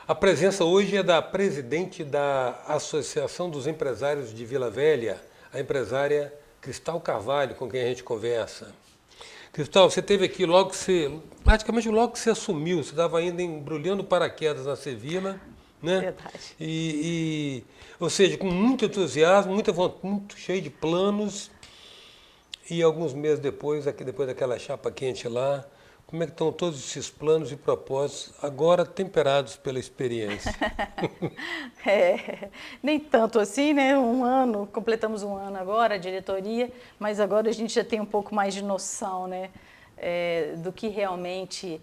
A presença hoje é da presidente da Associação dos Empresários de Vila Velha, a empresária Cristal Carvalho, com quem a gente conversa. Cristal, você esteve aqui praticamente logo que você assumiu, você estava ainda embrulhando paraquedas na Sevilla, né? Verdade. Ou seja, com muito entusiasmo, muita vontade, muito cheio de planos. E alguns meses depois, depois daquela chapa quente lá, como é que estão todos esses planos e propósitos, agora temperados pela experiência? Nem tanto assim, né? Completamos um ano agora, a diretoria, mas agora a gente já tem um pouco mais de noção, né? Do que realmente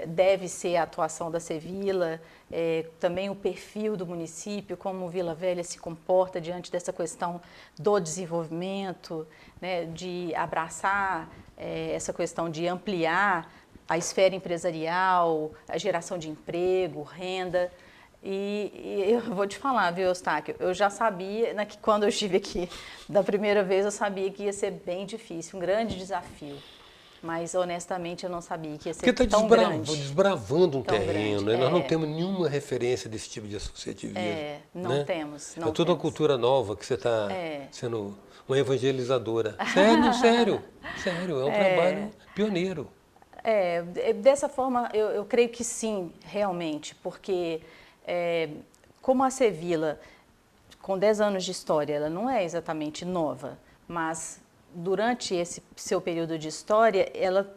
deve ser a atuação da Sevilla, também o perfil do município, como Vila Velha se comporta diante dessa questão do desenvolvimento, né? De abraçar essa questão de ampliar a esfera empresarial, a geração de emprego, renda. E eu vou te falar, viu, Eustáquio, eu já sabia, que quando eu estive aqui da primeira vez, eu sabia que ia ser bem difícil, um grande desafio. Mas, honestamente, eu não sabia que ia ser tão grande. Porque está desbravando um tão terreno, grande. né? Nós não temos nenhuma referência desse tipo de associativismo. Não né? temos. É toda uma cultura nova que você está sendo uma evangelizadora. Sério, é um trabalho pioneiro. Dessa forma, eu creio que sim, realmente, porque como a Sevilla, com 10 anos de história, ela não é exatamente nova, mas durante esse seu período de história, ela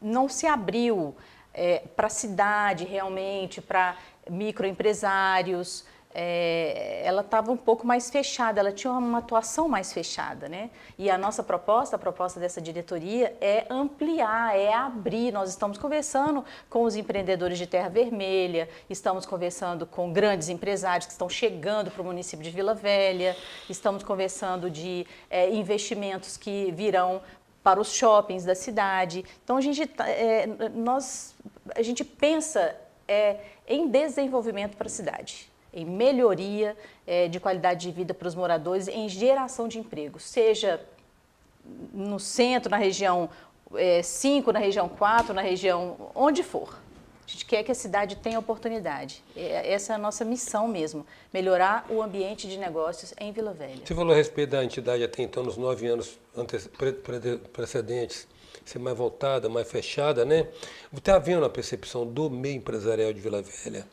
não se abriu para a cidade realmente, para microempresários. Ela estava um pouco mais fechada, ela tinha uma atuação mais fechada, né? E a nossa proposta, a proposta dessa diretoria é ampliar, é abrir. Nós estamos conversando com os empreendedores de Terra Vermelha, estamos conversando com grandes empresários que estão chegando para o município de Vila Velha, estamos conversando de investimentos que virão para os shoppings da cidade. Então, a gente pensa em desenvolvimento para a cidade, em melhoria de qualidade de vida para os moradores, em geração de emprego, seja no centro, na região 5, na região 4, na região onde for. A gente quer que a cidade tenha oportunidade. Essa é a nossa missão mesmo, melhorar o ambiente de negócios em Vila Velha. Você falou a respeito da entidade até então, nos 9 anos precedentes, ser mais voltada, mais fechada, né? Está havendo a percepção do meio empresarial de Vila Velha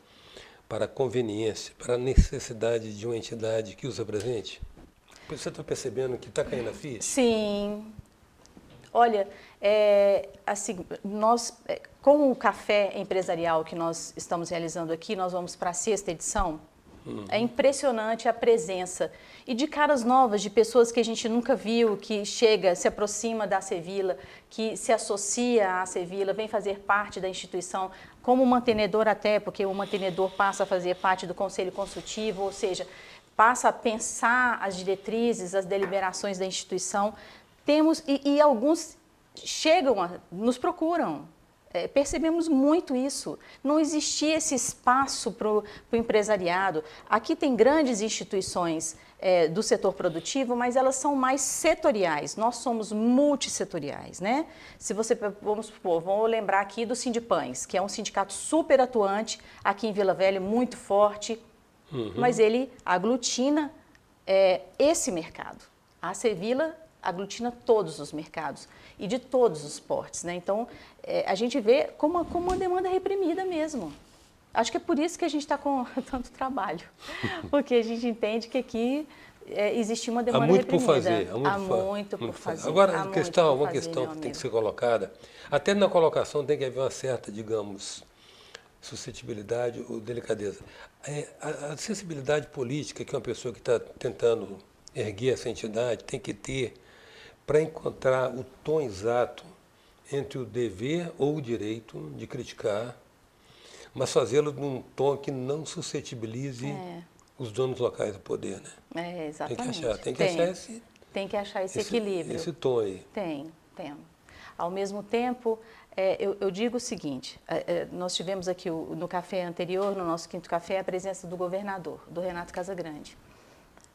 para a conveniência, para a necessidade de uma entidade que os apresente? Você está percebendo que está caindo a ficha? Sim. Olha, assim, nós, com o café empresarial que nós estamos realizando aqui, nós vamos para a 6ª edição. É impressionante a presença e de caras novas, de pessoas que a gente nunca viu, que chega, se aproxima da Sevilla, que se associa à Sevilla, vem fazer parte da instituição, como mantenedor até, porque o mantenedor passa a fazer parte do conselho consultivo, ou seja, passa a pensar as diretrizes, as deliberações da instituição. Temos, e alguns chegam, nos procuram. Percebemos muito isso. Não existia esse espaço para o empresariado. Aqui tem grandes instituições do setor produtivo, mas elas são mais setoriais. Nós somos multissetoriais, né? Se você, vamos supor, vamos lembrar aqui do Sindipães, que é um sindicato super atuante aqui em Vila Velha, muito forte, mas ele aglutina esse mercado. A Sevilla aglutina todos os mercados e de todos os portes, né? Então, a gente vê como uma demanda reprimida mesmo. Acho que é por isso que a gente está com tanto trabalho, porque a gente entende que aqui existe uma demanda reprimida. Há muito por fazer. Agora, uma questão que tem que ser colocada, até na colocação tem que haver uma certa, digamos, suscetibilidade ou delicadeza. A sensibilidade política que uma pessoa que está tentando erguer essa entidade tem que ter para encontrar o tom exato entre o dever ou o direito de criticar, mas fazê-lo num tom que não suscetibilize os donos locais do poder, né? Exatamente. Tem que achar esse equilíbrio. Esse tom aí. Tem. Ao mesmo tempo, eu digo o seguinte, nós tivemos aqui no café anterior, no nosso 5º café, a presença do governador, do Renato Casagrande.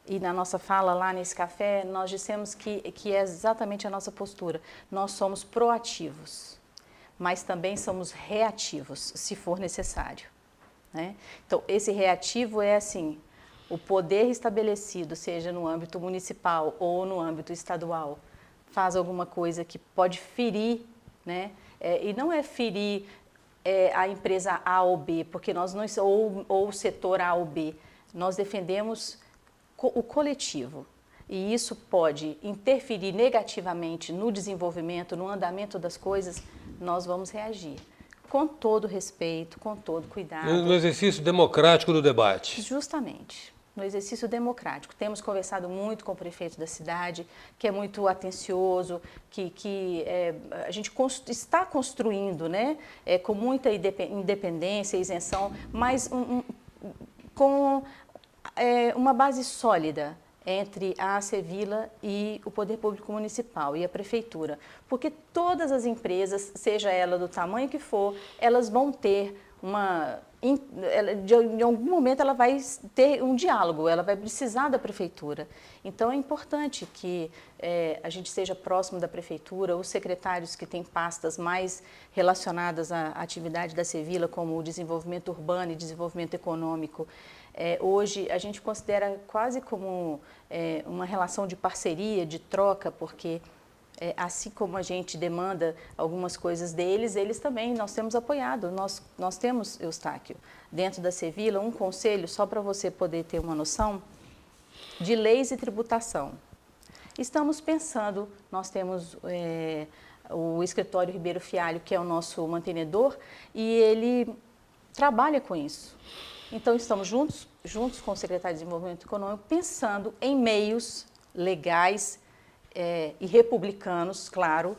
E na nossa fala lá nesse café, nós dissemos que é exatamente a nossa postura. Nós somos proativos, mas também somos reativos, se for necessário. né? Então, esse reativo é assim, o poder estabelecido, seja no âmbito municipal ou no âmbito estadual, faz alguma coisa que pode ferir, né? E não é ferir a empresa A ou B, porque nós não, ou o setor A ou B, nós defendemos o coletivo. E isso pode interferir negativamente no desenvolvimento, no andamento das coisas, nós vamos reagir. Com todo respeito, com todo cuidado. No exercício democrático do debate. Justamente, no exercício democrático. Temos conversado muito com o prefeito da cidade, que é muito atencioso, que a gente está construindo, né, com muita independência e isenção, mas com uma base sólida entre a Acevila e o Poder Público Municipal e a Prefeitura. Porque todas as empresas, seja ela do tamanho que for, elas vão ter em algum momento ela vai ter um diálogo, ela vai precisar da Prefeitura. Então é importante que a gente seja próximo da Prefeitura, os secretários que têm pastas mais relacionadas à atividade da Acevila, como o desenvolvimento urbano e desenvolvimento econômico. Hoje a gente considera quase como uma relação de parceria, de troca, porque assim como a gente demanda algumas coisas deles, eles também, nós temos apoiado. Nós temos, Eustáquio, dentro da Acevila, um conselho, só para você poder ter uma noção, de leis e tributação. Estamos pensando, nós temos o escritório Ribeiro Fialho, que é o nosso mantenedor, e ele trabalha com isso. Então, estamos juntos com o secretário de Desenvolvimento Econômico, pensando em meios legais e republicanos, claro,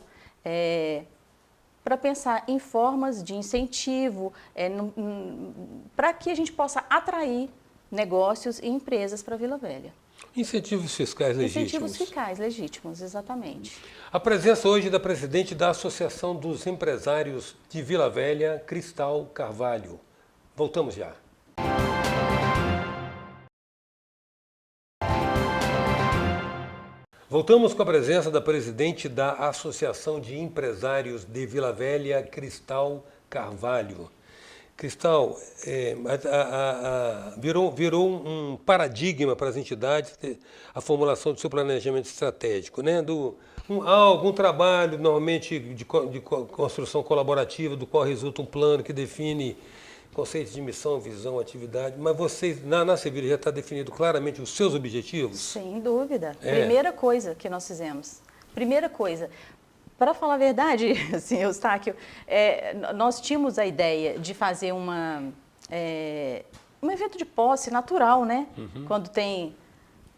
para pensar em formas de incentivo, para que a gente possa atrair negócios e empresas para Vila Velha. Incentivos fiscais legítimos. Incentivos fiscais legítimos, exatamente. A presença hoje da presidente da Associação dos Empresários de Vila Velha, Cristal Carvalho. Voltamos já. Voltamos com a presença da presidente da Associação de Empresários de Vila Velha, Cristal Carvalho. Cristal, virou um paradigma para as entidades a formulação do seu planejamento estratégico, né? Há algum trabalho, normalmente, de construção colaborativa, do qual resulta um plano que define conceitos de missão, visão, atividade, mas vocês, na Acevila, já está definido claramente os seus objetivos? Sem dúvida. Primeira coisa que nós fizemos. Primeira coisa, para falar a verdade, assim, Eustáquio, nós tínhamos a ideia de fazer um evento de posse natural, né? Uhum. Quando tem...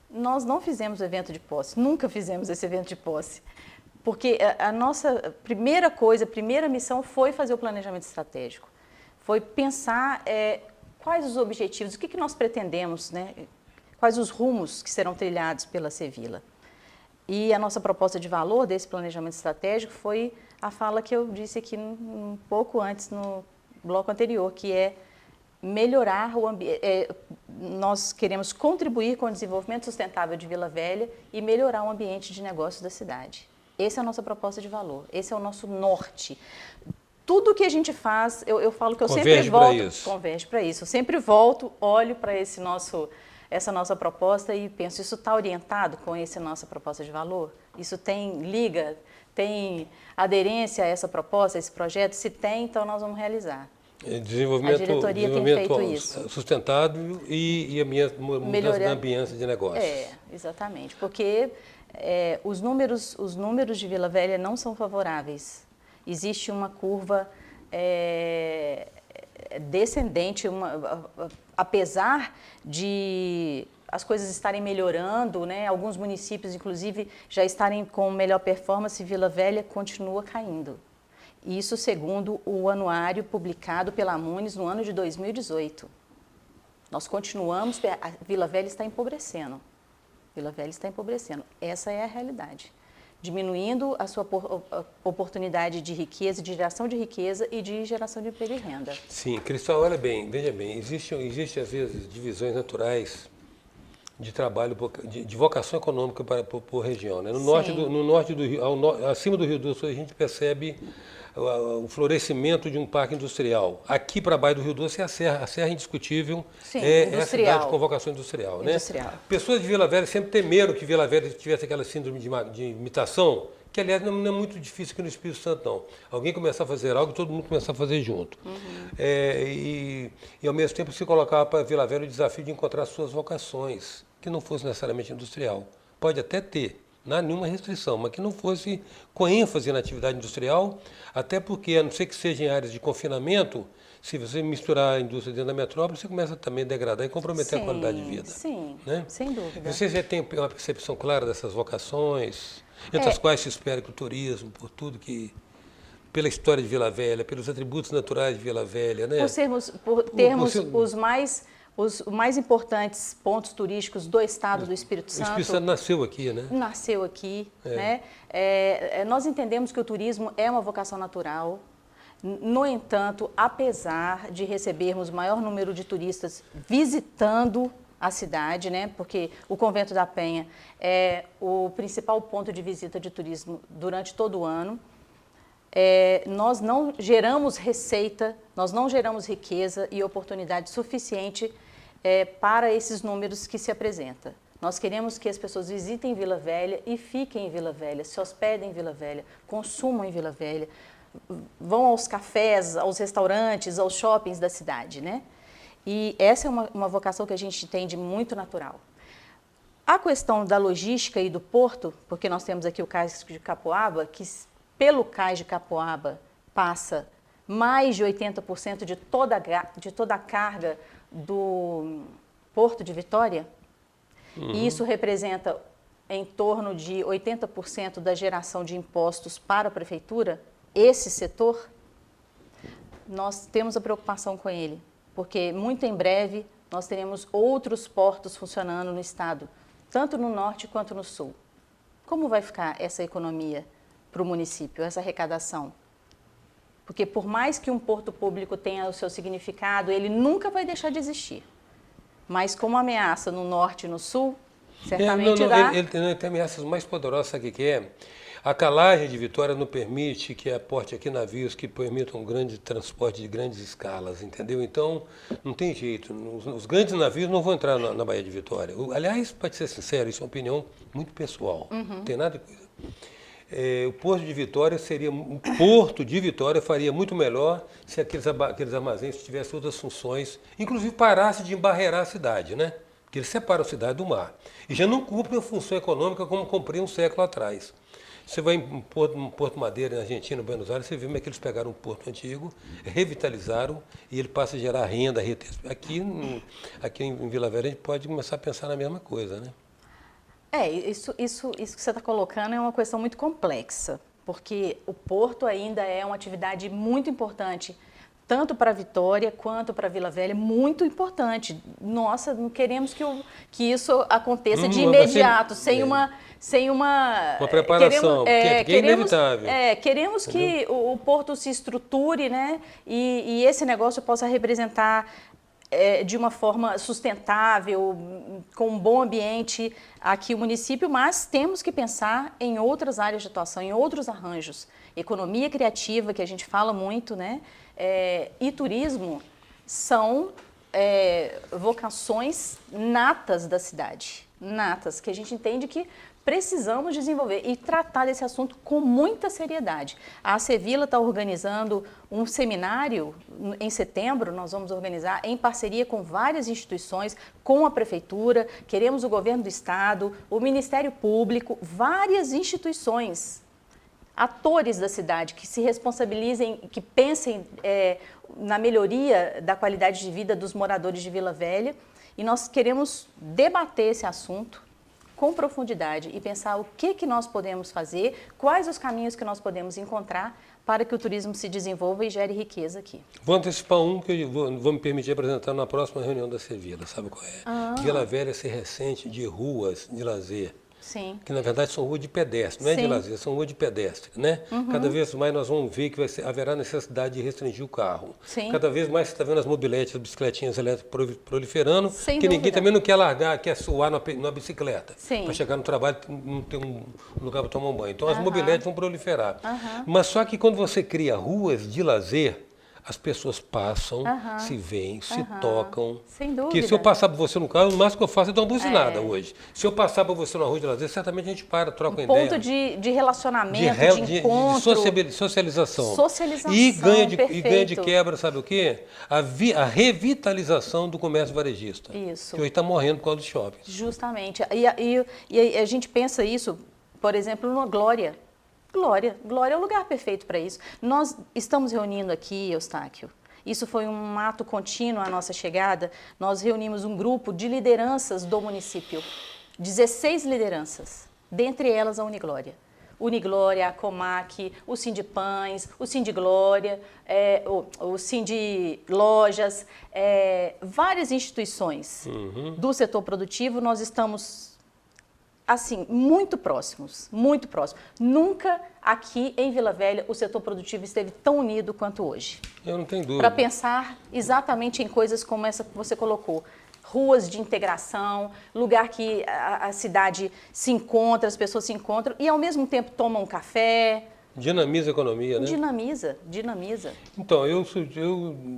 Nós não fizemos evento de posse, nunca fizemos esse evento de posse, porque a nossa primeira coisa, a primeira missão foi fazer o planejamento estratégico. Foi pensar quais os objetivos, o que nós pretendemos, né? Quais os rumos que serão trilhados pela Acevila. E a nossa proposta de valor desse planejamento estratégico foi a fala que eu disse aqui um pouco antes, no bloco anterior, que é melhorar o ambiente. Nós queremos contribuir com o desenvolvimento sustentável de Vila Velha e melhorar o ambiente de negócios da cidade. Essa é a nossa proposta de valor, esse é o nosso norte. Tudo que a gente faz, eu falo que eu sempre volto, converge para isso. Eu sempre volto, olho para essa nossa proposta e penso, isso está orientado com essa nossa proposta de valor? Isso tem aderência a essa proposta, a esse projeto? Se tem, então nós vamos realizar. A diretoria tem feito isso. Sustentável e a minha mudança da ambiência de negócios. Exatamente, porque os números de Vila Velha não são favoráveis. Existe uma curva descendente, apesar de as coisas estarem melhorando, né? Alguns municípios, inclusive, já estarem com melhor performance, Vila Velha continua caindo. Isso segundo o anuário publicado pela Amunis no ano de 2018. Nós continuamos, a Vila Velha está empobrecendo. Vila Velha está empobrecendo. Essa é a realidade. Diminuindo a sua oportunidade de riqueza, de geração de riqueza e de geração de emprego e renda. Sim, Cristal, olha bem, veja bem, existe às vezes divisões naturais de trabalho, de vocação econômica por região, né? No norte do Rio, acima do Rio do Sul, a gente percebe o florescimento de um parque industrial. Aqui para baixo do Rio Doce é a Serra indiscutível, Sim, é a cidade com vocação industrial. Né? Pessoas de Vila Velha sempre temeram que Vila Velha tivesse aquela síndrome de imitação, que aliás não é muito difícil aqui no Espírito Santo, não. Alguém começar a fazer algo e todo mundo começar a fazer junto. E ao mesmo tempo se colocava para Vila Velha o desafio de encontrar suas vocações, que não fosse necessariamente industrial. Pode até ter, não há nenhuma restrição, mas que não fosse com ênfase na atividade industrial, até porque, a não ser que seja em áreas de confinamento, se você misturar a indústria dentro da metrópole, você começa também a degradar e comprometer a qualidade de vida. Sim, né? Sem dúvida. Você já tem uma percepção clara dessas vocações, entre as quais se espera que o turismo, por tudo que... pela história de Vila Velha, pelos atributos naturais de Vila Velha, né? Por termos os mais importantes pontos turísticos do estado do Espírito Santo. O Espírito Santo nasceu aqui, né? Nasceu aqui. Né? Nós entendemos que o turismo é uma vocação natural. No entanto, apesar de recebermos o maior número de turistas visitando a cidade, né? Porque o Convento da Penha é o principal ponto de visita de turismo durante todo o ano, nós não geramos receita, nós não geramos riqueza e oportunidade suficiente para esses números que se apresentam. Nós queremos que as pessoas visitem Vila Velha e fiquem em Vila Velha, se hospedem em Vila Velha, consumam em Vila Velha, vão aos cafés, aos restaurantes, aos shoppings da cidade, né? E essa é uma vocação que a gente tem de muito natural. A questão da logística e do porto, porque nós temos aqui o Cais de Capoaba, que pelo Cais de Capoaba passa mais de 80% de toda a carga do Porto de Vitória, e isso representa em torno de 80% da geração de impostos para a prefeitura, esse setor, nós temos a preocupação com ele, porque muito em breve nós teremos outros portos funcionando no estado, tanto no norte quanto no sul. Como vai ficar essa economia para o município, essa arrecadação? Porque por mais que um porto público tenha o seu significado, ele nunca vai deixar de existir. Mas como ameaça no norte e no sul, certamente dá... Ele tem ameaças mais poderosas, sabe o que é? A calagem de Vitória não permite que aporte aqui navios que permitam um grande transporte de grandes escalas, entendeu? Então, não tem jeito. Os grandes navios não vão entrar na Baía de Vitória. Aliás, para ser sincero, isso é uma opinião muito pessoal. Não tem nada de coisa. O Porto de Vitória faria muito melhor se aqueles armazéns tivessem outras funções, inclusive parasse de embarrear a cidade, né? Porque eles separam a cidade do mar. E já não cumprem a função econômica como cumpriam um século atrás. Você vai em Porto Madeira, na Argentina, em Buenos Aires, você vê como é que eles pegaram um porto antigo, revitalizaram e ele passa a gerar renda. Aqui em Vila Velha a gente pode começar a pensar na mesma coisa, né? Isso que você está colocando é uma questão muito complexa, porque o porto ainda é uma atividade muito importante, tanto para Vitória quanto para Vila Velha, muito importante. Nossa, não queremos que isso aconteça de imediato, sem uma preparação, que é inevitável. Queremos que o porto se estruture, né? E esse negócio possa representar de uma forma sustentável, com um bom ambiente aqui o município, mas temos que pensar em outras áreas de atuação, em outros arranjos. Economia criativa, que a gente fala muito, né? E turismo são vocações natas da cidade, natas, que a gente entende que precisamos desenvolver e tratar desse assunto com muita seriedade. A Acevila está organizando um seminário em setembro, nós vamos organizar em parceria com várias instituições, com a Prefeitura, queremos o Governo do Estado, o Ministério Público, várias instituições, atores da cidade que se responsabilizem, que pensem na melhoria da qualidade de vida dos moradores de Vila Velha, e nós queremos debater esse assunto com profundidade e pensar o que nós podemos fazer, quais os caminhos que nós podemos encontrar para que o turismo se desenvolva e gere riqueza aqui. Vou antecipar um que eu vou me permitir apresentar na próxima reunião da Acevila, sabe qual é? Vila Velha se ressente de ruas de lazer, Sim. que na verdade são ruas de pedestre, não é de Sim. lazer, são ruas de pedestre, né? Cada vez mais nós vamos ver que haverá necessidade de restringir o carro. Sim. Cada vez mais você está vendo as mobiletes, as bicicletinhas elétricas proliferando, Sem que ninguém dúvida. também não quer largar, quer suar numa bicicleta. Sim. Para chegar no trabalho não ter um lugar para tomar um banho. Então as mobiletes vão proliferar. Mas só que quando você cria ruas de lazer, as pessoas passam, se veem, se tocam. Sem dúvida. Que se eu passar por você no carro, o máximo que eu faço é dar uma buzinada hoje. Se eu passar por você na rua de lazer, certamente a gente para, troca uma ideia. Ponto de relacionamento, de encontro. De socialização. E ganha de perfeito. quebra, sabe o quê? A revitalização do comércio varejista. Isso. Que hoje está morrendo por causa dos shoppings. Justamente. E a gente pensa isso, por exemplo, no Glória. Glória é o lugar perfeito para isso. Nós estamos reunindo aqui, Eustáquio, isso foi um ato contínuo à nossa chegada, nós reunimos um grupo de lideranças do município, 16 lideranças, dentre elas a Uniglória. Uniglória, a Comac, o Sindipães, o Sindiglória, o Sindilojas, várias instituições do setor produtivo, nós estamos assim, muito próximos, muito próximos. Nunca aqui em Vila Velha o setor produtivo esteve tão unido quanto hoje. Eu não tenho dúvida. Para pensar exatamente em coisas como essa que você colocou. Ruas de integração, lugar que a cidade se encontra, as pessoas se encontram e ao mesmo tempo tomam um café. Dinamiza a economia, né? Dinamiza. Então, eu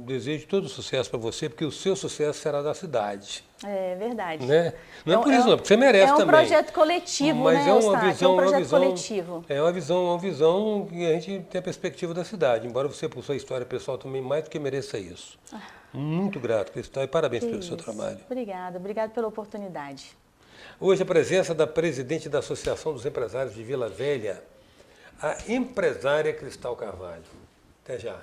desejo todo sucesso para você, porque o seu sucesso será da cidade. É verdade. Né? Não é por isso, não, porque você merece também. É um projeto coletivo, mas né, Eustáquio? É um projeto coletivo. É uma visão que a gente tem a perspectiva da cidade, embora você, por sua história pessoal, também mais do que mereça isso. Muito grato por isso, e parabéns pelo seu trabalho. Obrigada pela oportunidade. Hoje a presença da presidente da Associação dos Empresários de Vila Velha, a empresária Cristal Carvalho. Até já.